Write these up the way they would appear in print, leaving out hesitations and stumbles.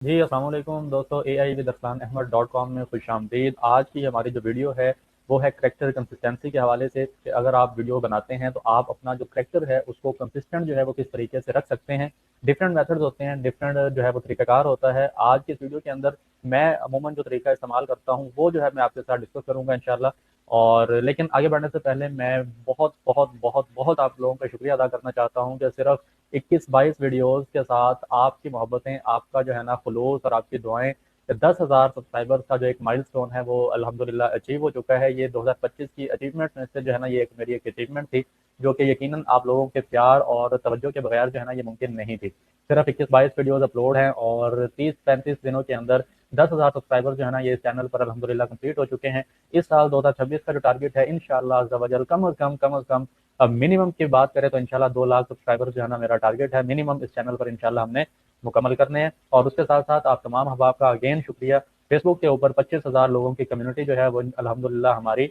जी, अस्सलाम वालेकुम दोस्तों, AI with Arsalan Ahmad .com में खुशामदीद। आज की हमारी जो वीडियो है वो है करैक्टर कंसिस्टेंसी के हवाले से कि अगर आप वीडियो बनाते हैं तो आप अपना जो करैक्टर है उसको कंसिस्टेंट जो है वो किस तरीके से रख सकते हैं। डिफरेंट मेथड्स होते हैं, डिफरेंट जो है वो तरीक़ाकार होता है। आज की इस वीडियो के अंदर मैं अमूमन जो तरीका इस्तेमाल करता हूँ वो जो है मैं आपके साथ डिस्कस करूँगा इंशाल्लाह। और लेकिन आगे बढ़ने से पहले मैं बहुत बहुत बहुत बहुत आप लोगों का शुक्रिया अदा करना चाहता हूँ कि सिर्फ 21-22 वीडियोस के साथ आपकी मोहब्बतें, आपका जो है ना खुलूस और आपकी दुआएं 10,000 सब्सक्राइबर्स का जो एक माइलस्टोन है वो अल्हम्दुलिल्लाह अचीव हो चुका है। ये 2025 की अचीवमेंट में से जो है ना ये एक मेरी एक अचीवमेंट थी, जो कि यकीनन आप लोगों के प्यार और तवज्जो के बगैर जो है ना ये मुमकिन नहीं थी। सिर्फ 21-22 वीडियोस अपलोड हैं और 30-35 दिनों के अंदर 10,000 सब्सक्राइबर जो है ना ये इस चैनल पर अल्हम्दुलिल्लाह कंप्लीट हो चुके हैं। इस साल 2026 का जो टारगेट है इंशाअल्लाह अज़्ज़ा वजल कम अज़ कम अब मिनिमम की बात करें तो इंशाल्लाह 2 लाख सब्सक्राइबर जो है ना मेरा टारगेट है मिनिमम इस चैनल पर इंशाल्लाह हमने मुकम्मल करने हैं। और उसके साथ-साथ आप तमाम अहबाब का अगेन शुक्रिया। फेसबुक के ऊपर 25,000 लोगों की कम्युनिटी जो है वो अल्हम्दुलिल्लाह हमारी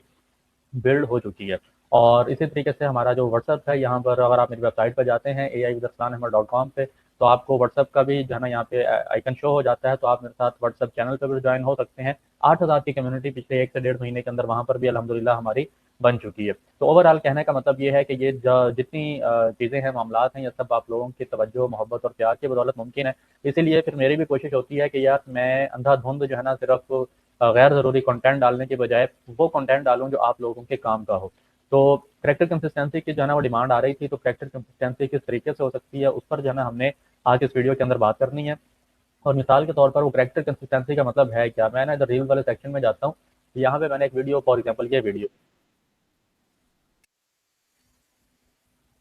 बिल्ड हो चुकी है। और इसी तरीके से हमारा जो व्हाट्सएप है, यहाँ पर अगर आप मेरी वेबसाइट पर जाते हैं ai-ahmed.com पे, तो आपको व्हाट्सएप का भी जो है ना यहाँ पे आइकन शो हो जाता है, तो आप मेरे साथ व्हाट्सएप चैनल पे भी ज्वाइन हो सकते हैं। 8,000 की कम्युनिटी पिछले 1 से डेढ़ महीने के अंदर वहाँ पर भी अल्हम्दुलिल्लाह हमारी बन चुकी है। तो ओवरऑल कहने का मतलब ये है कि ये जितनी चीज़ें हैं, मामलात हैं, ये सब आप लोगों की तवज्जो, मोहब्बत और प्यार की बदौलत मुमकिन है। इसीलिए फिर मेरी भी कोशिश होती है कि यार मैं अंधाधुंध जो है ना सिर्फ गैर ज़रूरी कंटेंट डालने के बजाय वो कंटेंट डालूँ जो आप लोगों के काम का हो। तो करैक्टर कंसिस्टेंसी की जो है ना वो डिमांड आ रही थी, तो करैक्टर कंसिस्टेंसी किस तरीके से हो सकती है उस पर जो है ना हमने आज इस वीडियो के अंदर बात करनी है। और मिसाल के तौर पर वो करैक्टर कंसिस्टेंसी का मतलब है क्या? मैं ना इधर रील्स वाले सेक्शन में जाता हूँ, यहाँ पे मैंने एक वीडियो फॉर एग्ज़ाम्पल ये वीडियो,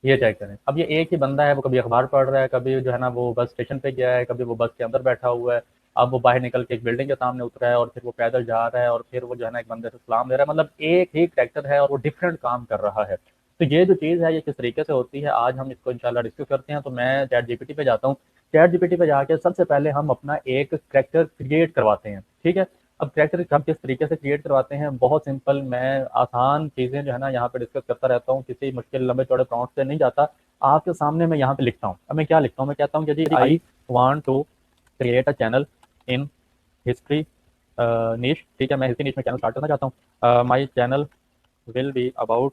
ये चेक करें। अब ये एक ही बंदा है, वो कभी अखबार पढ़ रहा है, कभी जो है ना वो बस स्टेशन पे गया है, कभी वो बस के अंदर बैठा हुआ है। अब वो बाहर निकल के एक बिल्डिंग के सामने उतरा है और फिर वो पैदल जा रहा है और फिर वो जो है ना एक बंदे से सलाम ले रहा है। मतलब एक ही कैरेक्टर है और वो डिफरेंट काम कर रहा है। तो ये जो चीज़ है ये किस तरीके से होती है आज हम इसको इंशाल्लाह डिस्कस करते हैं। तो मैं चैट जीपीटी पे जाता हूँ। चैट जीपीटी पे जाके सबसे पहले हम अपना एक कैरेक्टर क्रिएट करवाते हैं, ठीक है? अब कैरेक्टर हम किस तरीके से क्रिएट करवाते हैं, बहुत सिंपल, मैं आसान चीज़ें जो है ना यहाँ पे डिस्कस करता रहता हूँ, किसी मुश्किल लंबे चौड़े प्रॉम्प्ट से नहीं जाता। आपके सामने मैं यहाँ पे लिखता हूँ। अब मैं क्या लिखता हूँ, मैं कहता हूँ कि जी I want to create a channel in history niche, ठीक है? मैं हिस्ट्री निश में चैनल स्टार्ट करना चाहता हूँ। My channel will be about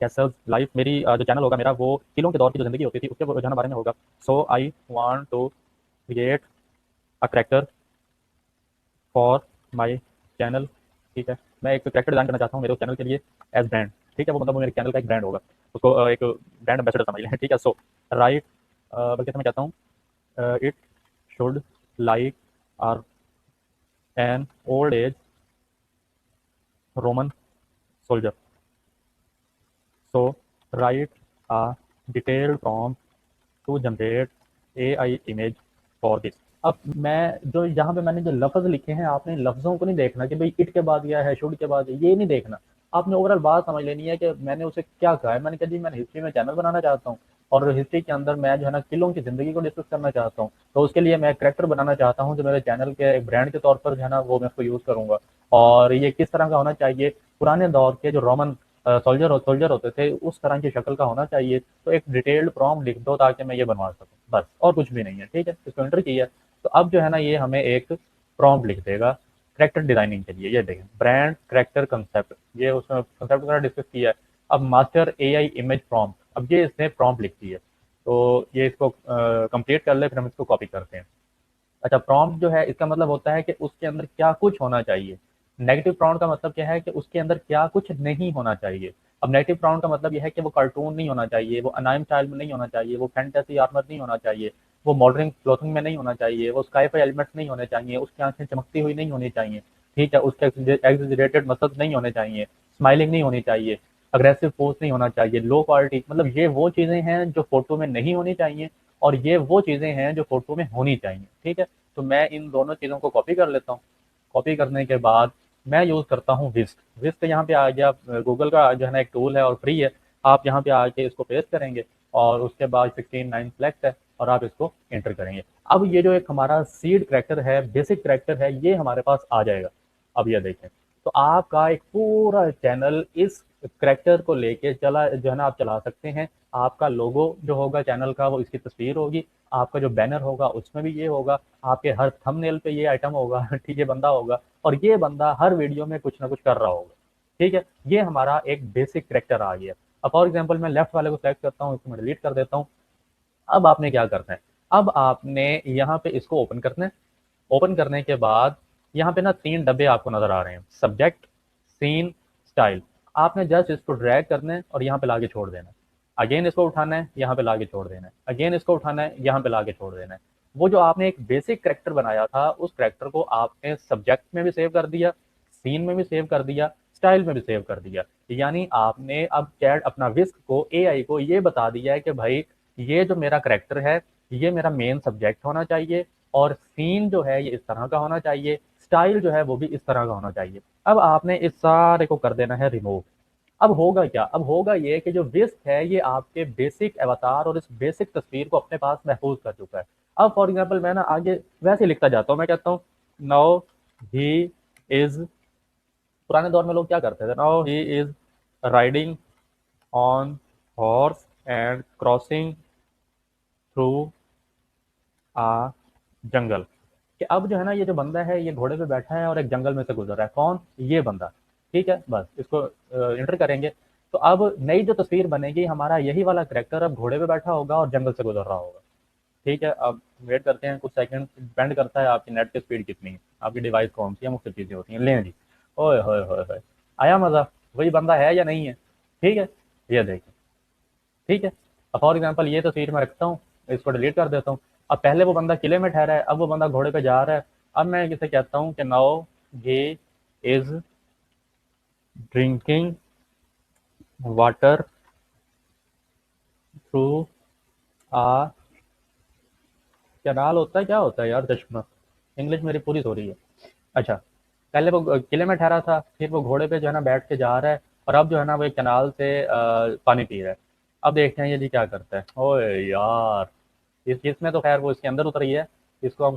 Castle's life. मेरी जो चैनल होगा मेरा वो किलों के दौर की जो जिंदगी होती थी उसके जो है ना बारे में होगा। So I want to create a character for my channel, ठीक है? मैं एक कैरेक्टर डिज़ाइन करना चाहता हूँ मेरे उस चैनल के लिए एज़ ब्रांड, ठीक है? वो मतलब वो मेरे चैनल का एक ब्रांड होगा। उसको एक ब्रांड एम्बेसडर समझ लें, ठीक है? सो राइट बल्कि मैं कहता हूँ it should like are an old age Roman soldier. So write a detailed prompt to generate AI image for this. अब मैं जो यहाँ पे मैंने जो लफ्ज़ लिखे हैं, आपने इन लफ्ज़ों को नहीं देखना कि भाई इट के बाद या है, शुड के बाद, ये नहीं देखना। आपने ओवरऑल बात समझ लेनी है कि मैंने उसे क्या कहा है। मैंने कहा जी मैंने हिस्ट्री में चैनल बनाना चाहता हूँ और हिस्ट्री के अंदर मैं जो है ना किलों की ज़िंदगी को डिस्कस करना चाहता हूँ। तो उसके लिए मैं करैक्टर बनाना चाहता हूँ जो मेरे चैनल के एक ब्रांड के तौर पर जो है ना वो मैं उसको यूज़ करूँगा। और ये किस तरह का होना चाहिए, पुराने दौर के जो रोमन सोल्जर होते थे उस तरह की शक्ल का होना चाहिए। तो एक डिटेल्ड प्रॉम्प्ट लिख दो ताकि मैं ये बनवा सकूँ, बस और कुछ भी नहीं है, ठीक है? इसको एंटर किया। तो अब जो है ना ये हमें एक प्रॉम्प्ट लिख देगा कैरेक्टर डिजाइनिंग के लिए। ये देखें, ब्रांड कैरेक्टर कंसेप्ट, ये उसमें कंसेप्ट वगैरह डिस्कस किया है। अब मास्टर एआई इमेज प्रॉम्प्ट, अब ये इसने प्रॉम्प्ट लिख दी है। तो ये इसको कंप्लीट कर ले, फिर हम इसको कॉपी करते हैं। अच्छा, प्रॉम्प्ट जो है इसका मतलब होता है कि उसके अंदर क्या कुछ होना चाहिए। नेगेटिव प्रॉम्प्ट का मतलब क्या है कि उसके अंदर क्या कुछ नहीं होना चाहिए। अब नेगेटिव प्रॉम्प्ट का मतलब यह है कि वो कार्टून नहीं होना चाहिए, वो अनाइम स्टाइल में नहीं होना चाहिए, वो फैंटेसी आर्मर नहीं होना चाहिए, वो मॉडर्न क्लोथिंग में नहीं होना चाहिए, वो स्काई-फाई एलिमेंट्स नहीं होने चाहिए, उसकी आंखें चमकती हुई नहीं होनी चाहिए, ठीक है? उसके एक्सेजरेटेड मसल्स नहीं होने चाहिए, स्माइलिंग नहीं होनी चाहिए, अग्रेसिव पोज नहीं होना चाहिए, लो क्वालिटी, मतलब ये वो चीज़ें हैं जो फ़ोटो में नहीं होनी चाहिए और ये वो चीज़ें हैं जो फ़ोटो में होनी चाहिए, ठीक है? तो मैं इन दोनों चीज़ों को कॉपी कर लेता हूँ। कॉपी करने के बाद मैं यूज़ करता हूँ विस्क। विस्क यहाँ पे आ गया, गूगल का जो है ना एक टूल है और फ्री है। आप यहाँ पे आके इसको पेस्ट करेंगे और उसके बाद 16:9 सेलेक्ट है और आप इसको एंटर करेंगे। अब ये जो एक हमारा सीड करैक्टर है, बेसिक करैक्टर है, ये हमारे पास आ जाएगा। अब ये देखें, तो आपका एक पूरा चैनल इस करैक्टर को लेके चला जो है ना आप चला सकते हैं। आपका लोगो जो होगा चैनल का वो इसकी तस्वीर होगी, आपका जो बैनर होगा उसमें भी ये होगा, आपके हर थंबनेल पे ये आइटम होगा ठीक है, बंदा होगा और ये बंदा हर वीडियो में कुछ ना कुछ कर रहा होगा। ठीक है, ये हमारा एक बेसिक करैक्टर आ गया। अब फॉर एग्जाम्पल मैं लेफ्ट वाले को सेलेक्ट करता हूँ, इसको मैं डिलीट कर देता हूँ। अब आपने क्या करना है, अब आपने यहाँ पे इसको ओपन करना है। ओपन करने के बाद यहाँ पे ना 3 डब्बे आपको नज़र आ रहे हैं, सब्जेक्ट, सीन, स्टाइल। आपने जस्ट इसको ड्रैग करना है और यहाँ पे लाके छोड़ देना है। अगेन इसको उठाना है, यहाँ पे लाके छोड़ देना है। अगेन इसको उठाना है, यहाँ पे लाके छोड़ देना है। वो जो आपने एक बेसिक करैक्टर बनाया था, उस करैक्टर को आपने सब्जेक्ट में भी सेव कर दिया, सीन में भी सेव कर दिया, स्टाइल में भी सेव कर दिया। यानी आपने अब चैट अपना विस्क को, एआई को ये बता दिया है कि भाई ये जो मेरा करैक्टर है, ये मेरा मेन सब्जेक्ट होना चाहिए और सीन जो है ये इस तरह का होना चाहिए, स्टाइल जो है वो भी इस तरह का होना चाहिए। अब आपने इस सारे को कर देना है रिमूव। अब होगा क्या, अब होगा ये कि जो विस्क है ये आपके बेसिक अवतार और इस बेसिक तस्वीर को अपने पास महफूज कर चुका है। अब फॉर एग्जाम्पल मैं ना आगे वैसे ही लिखता जाता हूँ, मैं कहता हूँ नाउ ही इज, पुराने दौर में लोग क्या करते थे, now he is riding on horse and crossing through a jungle. कि अब जो है ना ये जो बंदा है ये घोड़े पे बैठा है और एक जंगल में से गुजर रहा है। कौन, ये बंदा। ठीक है, बस इसको इंटर करेंगे तो अब नई जो तस्वीर बनेगी, हमारा यही वाला करेक्टर अब घोड़े पे बैठा होगा और जंगल से गुजर रहा होगा। ठीक है, अब वेट करते हैं कुछ सेकंड, डिपेंड करता है आपकी नेट की स्पीड कितनी है, आपकी डिवाइस कौन सी है, मुख्य चीज़ें होती हैं। लें जी, ओए होए होए होए, आया मज़ा, वही बंदा है या नहीं है। ठीक है, ये देखिए। ठीक है, अब फॉर एग्जाम्पल ये तस्वीर मैं रखता हूँ, इसको डिलीट कर देता हूँ। अब पहले वो बंदा किले में ठहरा है, अब वो बंदा घोड़े पे जा रहा है। अब मैं किसे कहता हूँ कि now he is drinking water through a canal, होता है क्या होता है यार, चश्मा, इंग्लिश मेरी पूरी हो रही है। अच्छा, पहले वो किले में ठहरा था, फिर वो घोड़े पे जो है ना बैठ के जा रहा है और अब जो है ना वो एक कैनाल से पानी पी रहा है। अब देखते हैं ये जी क्या करता है। ओए यार, इसमें तो खैर वो इसके अंदर उतरी है, इसको हम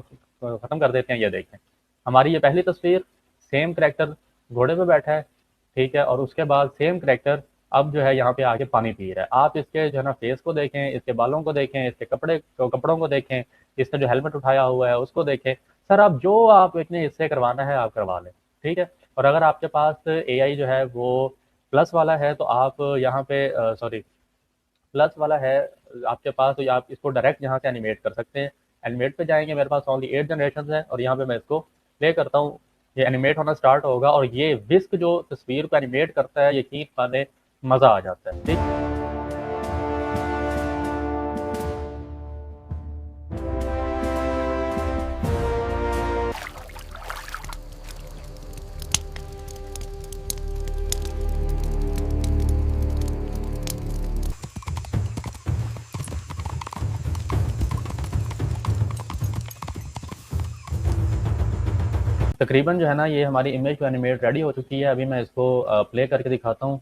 ख़त्म कर देते हैं। ये देखें, हमारी ये पहली तस्वीर, सेम करैक्टर घोड़े पे बैठा है। ठीक है, और उसके बाद सेम करैक्टर अब जो है यहाँ पे आके पानी पी रहा है। आप इसके जो है ना फेस को देखें, इसके बालों को देखें, इसके कपड़ों को देखें, इसने जो हेलमेट उठाया हुआ है उसको देखें। सर आप जो आप इतने हिस्से करवाना है आप करवा लें। ठीक है, और अगर आपके पास एआई जो है वो प्लस वाला है तो आप यहाँ पे सॉरी प्लस वाला है आपके पास, तो आप इसको डायरेक्ट यहाँ से एनिमेट कर सकते हैं। एनिमेट पे जाएंगे, मेरे पास ओनली 8 जनरेशन है और यहाँ पे मैं इसको प्ले करता हूँ, ये एनिमेट होना स्टार्ट होगा और ये विस्क जो तस्वीर को एनिमेट करता है, यकीन माने मज़ा आ जाता है। ठीक, तकरीबन जो है ना ये हमारी इमेज को एनिमेट रेडी हो चुकी है। अभी मैं इसको प्ले करके दिखाता हूँ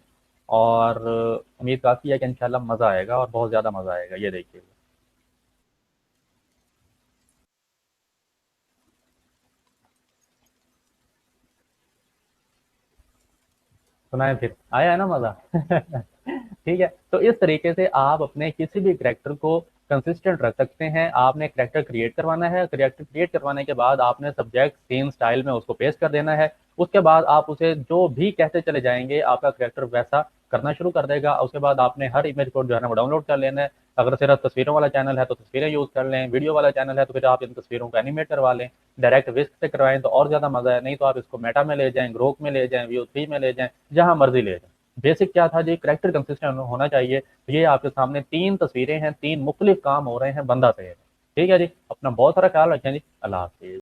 और उम्मीद काफ़ी है कि इंशाल्लाह मज़ा आएगा और बहुत ज़्यादा मज़ा आएगा। ये देखिए, सुनाए फिर, आया है ना मज़ा ठीक है, तो इस तरीके से आप अपने किसी भी करैक्टर को कंसिस्टेंट रख सकते हैं। आपने करैक्टर क्रिएट करवाना है, करैक्टर क्रिएट करवाने के बाद आपने सब्जेक्ट सेम स्टाइल में उसको पेस्ट कर देना है। उसके बाद आप उसे जो भी कहते चले जाएंगे आपका करैक्टर वैसा करना शुरू कर देगा। उसके बाद आपने हर इमेज को जो है ना वो डाउनलोड कर लेना है। अगर सिर्फ तस्वीरों वाला चैनल है तो तस्वीरें यूज़ कर लें, वीडियो वाला चैनल है तो फिर आप इन तस्वीरों को एनिमेट करवा लें। डायरेक्ट विस्क से करवाएं तो और ज़्यादा मज़ा है, नहीं तो आप इसको मेटा में ले जाएं, ग्रोक में ले जाएं, व्यू 3 में ले जाएं, जहाँ मर्जी ले जाएं। बेसिक क्या था जी, करैक्टर कंसिस्टेंट होना चाहिए। तो ये आपके सामने 3 तस्वीरें हैं, 3 मुख्तलिफ काम हो रहे हैं बंदा से। ठीक है जी, अपना बहुत सारा ख्याल रखें जी, अल्लाह हाफिज़।